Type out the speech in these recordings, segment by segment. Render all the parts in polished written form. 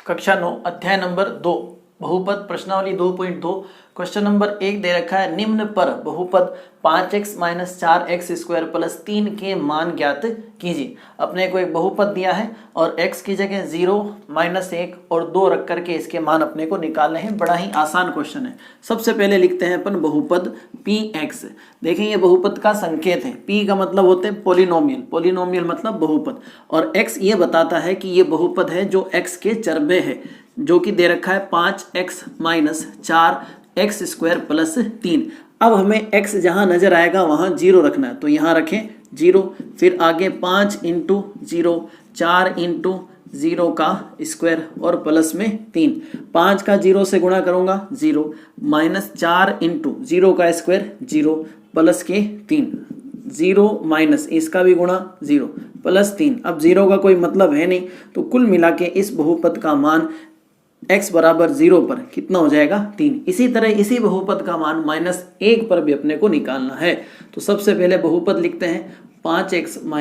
कक्षा 9 अध्याय नंबर 2 बहुपद प्रश्नावली 2.2 क्वेश्चन नंबर 1 दे रखा है। निम्न पर बहुपद 5x - 4x² + 3 के मान ज्ञात कीजिए। अपने को एक बहुपद दिया है और x की जगह 0, -1 और 2 रख करके इसके मान अपने को निकालने हैं। बड़ा ही आसान क्वेश्चन है। सबसे पहले लिखते हैं अपन बहुपद px। देखें ये बहुपद का संकेत है। p का मतलब होते हैं पोलिनोमियल, पोलिनोमियल मतलब बहुपद, और x ये बताता है कि ये बहुपद है जो x के चरबे है, जो कि दे रखा है 5x - 4x² + 3। अब हमें x जहां नजर आएगा वहां 0 रखना है, तो यहां रखें 0। फिर आगे 5 × 0, 4 × 0 का स्क्वायर और प्लस में 3। 5 का 0 से गुणा करूंगा 0, -4 × 0 का स्क्वायर 0 प्लस के 3, 0 माइनस इसका भी गुणा 0 प्लस 3। अब 0 का कोई मतलब है नहीं, तो कुल मिला के इस बहुपद का मान x बराबर 0 पर कितना हो जाएगा 3। इसी तरह इसी बहुपद का मान -1 पर भी अपने को निकालना है। तो सबसे पहले बहुपद लिखते हैं 5x -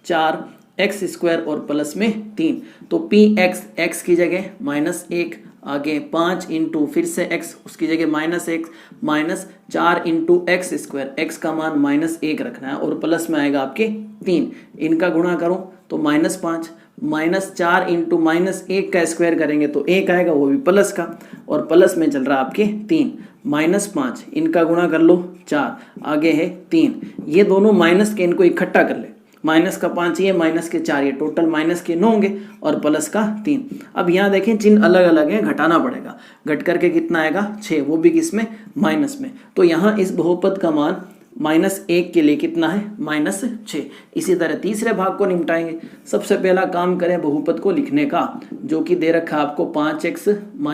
4x² और प्लस में 3। तो px x की जगह -1, आगे 5 × फिर से x उसकी जगह -1 -4 × x², x का मान -1 रखना है और प्लस में आएगा आपके 3। इनका गुणा करूं तो -5 -4 × -1 का स्क्वायर करेंगे तो 1 आएगा, वो भी प्लस का, और प्लस में चल रहा है आपके 3 -5। इनका गुणा कर लो 4, आगे है 3। ये दोनों माइनस के इनको इकट्ठा कर ले, माइनस का 5 ये माइनस के 4 ये, टोटल माइनस के 9 होंगे और प्लस का 3। अब यहाँ देखें चिन्ह अलग अलग है, घटाना पड़ेगा। घट करके कितना आएगा 6, वो भी किसमें माइनस में। तो यहाँ इस बहुपद का मान -1 के लिए कितना है -6। इसी तरह तीसरे भाग को निपटाएंगे। सबसे पहला काम करें बहुपद को लिखने का, जो कि दे रखा है आपको 5x -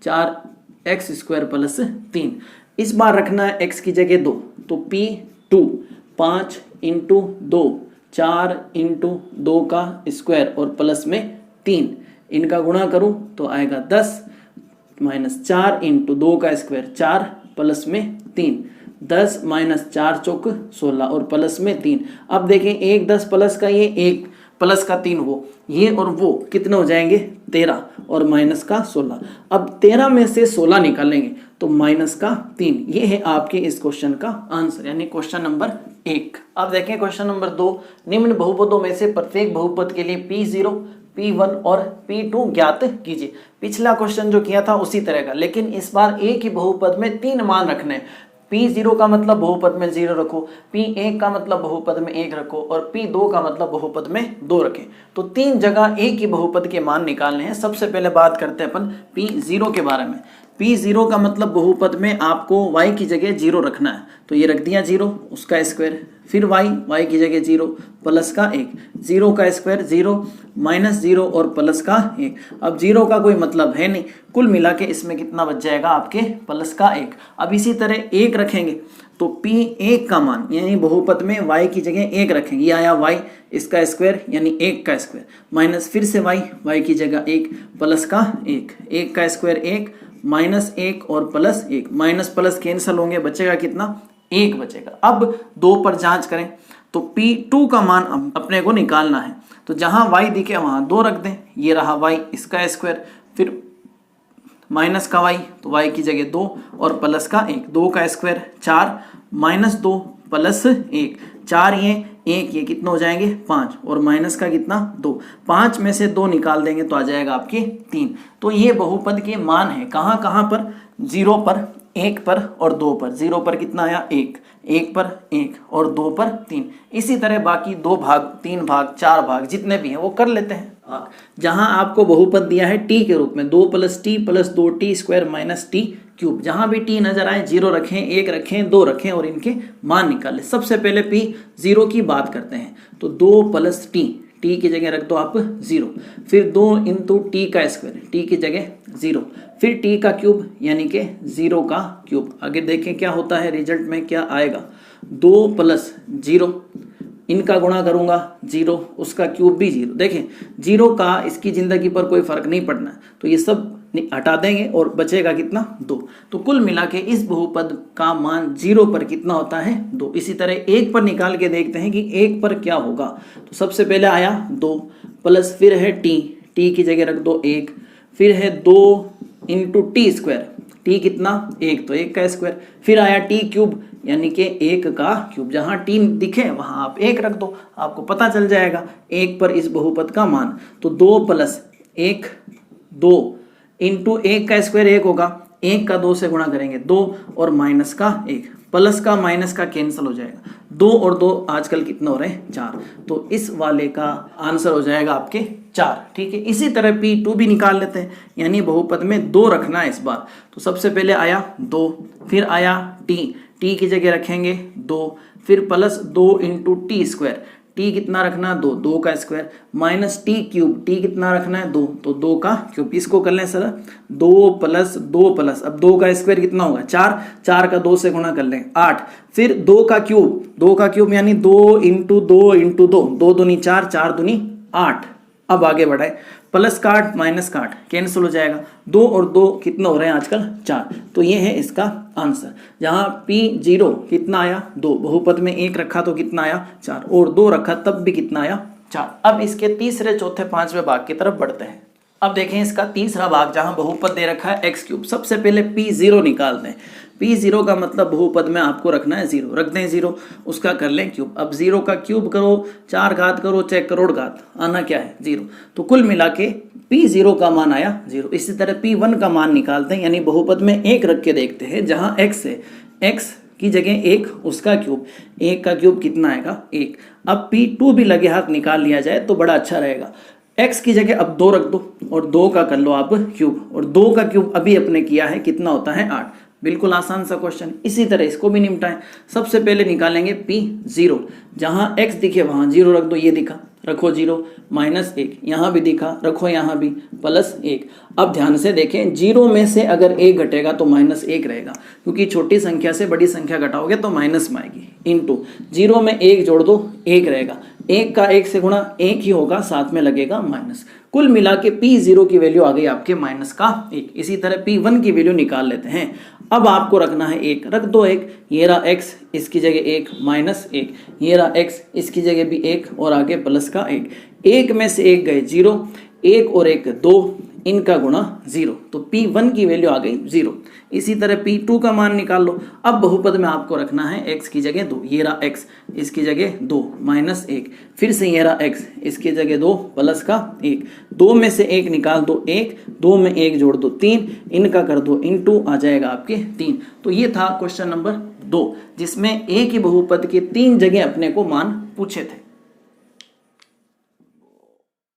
4x² + 3। इस बार रखना है x की जगह 2, तो p2 5 × 2 4 × 2 का स्क्वायर और प्लस में 3। इनका गुणा करूं तो आएगा 10 -4 × 2 का स्क्वायर 4 प्लस में 3, 10 - 4 चौक 16 और प्लस में 3। अब देखें 1 10 प्लस का ये 1 प्लस का 3, वो ये और वो कितने हो जाएंगे 13 और माइनस का 16। अब 13 में से 16 निकालेंगे तो माइनस का 3। ये है आपके इस क्वेश्चन का आंसर, यानी क्वेश्चन नंबर 1। अब देखें क्वेश्चन नंबर 2। निम्न बहुपदों में से प्रत्येक बहुपद के लिए p0, p1 और p2 ज्ञात कीजिए। पिछला क्वेश्चन जो किया था उसी तरह का, लेकिन इस बार एक ही बहुपद में 3 मान रखने हैं। p0 का मतलब बहुपद में 0 रखो, p1 का मतलब बहुपद में 1 रखो और p2 का मतलब बहुपद में 2 रखें। तो 3 जगह एक ही बहुपद के मान निकालने हैं। सबसे पहले बात करते हैं अपन p0 के बारे में। p0 का मतलब बहुपद में आपको y की जगह 0 रखना है, तो ये रख दिया 0 उसका स्क्वायर, फिर y की जगह 0 प्लस का 1, 0 का स्क्वायर 0 -0 और प्लस का 1। अब 0 का कोई मतलब है नहीं, कुल मिला के इसमें कितना बच जाएगा आपके प्लस का 1। अब इसी तरह 1 रखेंगे तो p1 का मान, यानी बहुपद में y की जगह 1 रखेंगे, ये आया y इसका स्क्वायर यानी 1 का स्क्वायर, माइनस फिर से y की जगह 1 प्लस का 1, 1 का स्क्वायर 1 -1 और प्लस 1, माइनस प्लस कैंसिल होंगे, बचेगा कितना 1 बचेगा। अब 2 पर जांच करें तो p2 का मान अपने को निकालना है, तो जहां y दिखे वहां 2 रख दें। ये रहा y इसका स्क्वायर, फिर माइनस का y तो y की जगह 2 और प्लस का 1, 2 का स्क्वायर 4 -2 प्लस 1, 4 ये 1 ये कितना हो जाएंगे 5 और माइनस का कितना 2। 5 में से 2 निकाल देंगे तो आ जाएगा आपके 3। तो ये बहुपद के मान है कहाँ कहाँ पर, 0 पर, 1 पर और 2 पर। 0 पर कितना आया 1, 1 पर 1 और 2 पर 3। इसी तरह बाकी 2 भाग 3 भाग 4 भाग जितने भी हैं वो कर लेते हैं। जहां आपको बहुपद दिया है t के रूप में 2 + t + 2t² - t³, जहां भी t नजर आए 0 रखें, 1 रखें, 2 रखें और इनके मान निकालें। सबसे पहले p0 की बात करते हैं, तो 2 + t की जगह रख दो आप 0, फिर 2 × t का स्क्वायर, t की जगह 0, फिर t का क्यूब यानी कि 0 का क्यूब। आगे देखें क्या होता है, रिजल्ट में क्या आएगा, 2 + 0, इनका गुणा करूंगा 0, उसका क्यूब भी 0। देखें 0 का इसकी जिंदगी पर कोई फर्क नहीं पड़ना, तो ये सब हटा देंगे और बचेगा कितना 2। तो कुल मिला के इस बहुपद का मान 0 पर कितना होता है 2। इसी तरह 1 पर निकाल के देखते हैं कि 1 पर क्या होगा। तो सबसे पहले आया 2 प्लस फिर है t की जगह रख दो 1 फिर है 2 इंटू टी स्क्वायर, टी कितना 1 तो 1 का स्क्वायर, फिर आया टी क्यूब यानी कि 1 का क्यूब, जहाँ टी दिखे वहाँ आप 1 रख दो, आपको पता चल जाएगा 1 पर इस बहुपद का मान। तो 2 प्लस 1 2 इंटू 1 का स्क्वायर 1 होगा, 1 का 2 से गुणा करेंगे 2 और माइनस का 1, प्लस का माइनस का कैंसिल हो जाएगा, 2 और 2 आजकल कितना हो रहे हैं 4, तो इस वाले का आंसर हो जाएगा आपके 4। ठीक है, इसी तरह P2 भी निकाल लेते हैं, यानी बहुपद में 2 रखना है इस बार। तो सबसे पहले आया 2, फिर आया टी की जगह रखेंगे 2, फिर plus 2 into T square, T कितना रखना 2, 2 का square, minus T cube, T कितना रखना है 2 तो 2 का क्यूब। इसको कर लें सर 2 प्लस 2 प्लस, अब 2 का स्क्वायर कितना होगा 4, 4 का 2 से गुणा कर लें 8, फिर 2 का क्यूब यानी 2 इंटू 2 इंटू 2, 2 दूनी 4, 4 दूनी 8। अब आगे बढ़ाए, प्लस का 8 माइनस का 8 कैंसिल हो जाएगा, 2 और 2 कितना हो रहे हैं आजकल 4, तो ये है इसका आंसर। जहां P0 कितना आया 2, बहुपद में 1 रखा तो कितना आया 4, और 2 रखा तब भी कितना आया 4। अब इसके तीसरे चौथे पांचवें भाग की तरफ बढ़ते हैं। अब देखें इसका तीसरा भाग, जहां बहुपद दे रखा है x क्यूब। सबसे पहले P0 निकालते हैं। P0 का मतलब बहुपद में आपको रखना है 0, रख दें 0, उसका कर लें क्यूब। अब 0 का क्यूब करो, 4 घात करो, चाहे करोड़ घात, आना क्या है 0। तो कुल मिला के P0 का मान आया 0। इसी तरह P1 का मान निकालते हैं, यानी बहुपद में 1 रख के देखते हैं, जहां x है, x की जगह 1 उसका क्यूब, 1 का क्यूब कितना आएगा 1। अब P2 भी लगे हाथ निकाल लिया जाए तो बड़ा अच्छा रहेगा। x की जगह अब 2 रख दो और 2 का कर लो आप क्यूब, और 2 का क्यूब अभी अपने किया है कितना होता है 8। बिल्कुल आसान सा क्वेश्चन। इसी तरह इसको भी निपटाएं। सबसे पहले निकालेंगे P0, जहां x दिखे वहां 0 रख दो, ये दिखा रखो 0, माइनस 1 यहाँ भी दिखा रखो, यहाँ भी प्लस 1। अब ध्यान से देखें, 0 में से अगर 1 घटेगा तो माइनस 1 रहेगा, क्योंकि छोटी संख्या से बड़ी संख्या घटाओगे तो माइनस में आएगी, इंटू 0 में 1 जोड़ दो 1 रहेगा, 1 का 1 से गुणा 1 ही होगा, साथ में लगेगा माइनस। कुल मिला के P0 की वैल्यू आ गई आपके माइनस का 1। इसी तरह P1 की वैल्यू निकाल लेते हैं। अब आपको रखना है 1, रख दो 1, ये रहा x, इसकी जगह 1 माइनस 1, ये रहा x, इसकी जगह भी 1 और आगे प्लस का 1। 1 में से 1 गए 0, 1 और 1 2, इनका गुणा 0, तो P1 की वैल्यू आ गई 0। इसी तरह P2 का मान निकाल लो। अब बहुपद में आपको रखना है x की जगह 2, ये रहा x, इसकी जगह 2 माइनस 1, फिर से ये रहा x, इसकी जगह 2 प्लस का 1, 2 में से 1 निकाल दो 1, 2 में 1 जोड़ दो 3, इनका कर दो इंटू, आ जाएगा आपके 3। तो ये था क्वेश्चन नंबर 2, जिसमें एक ही बहुपद के 3 जगह अपने को मान पूछे थे।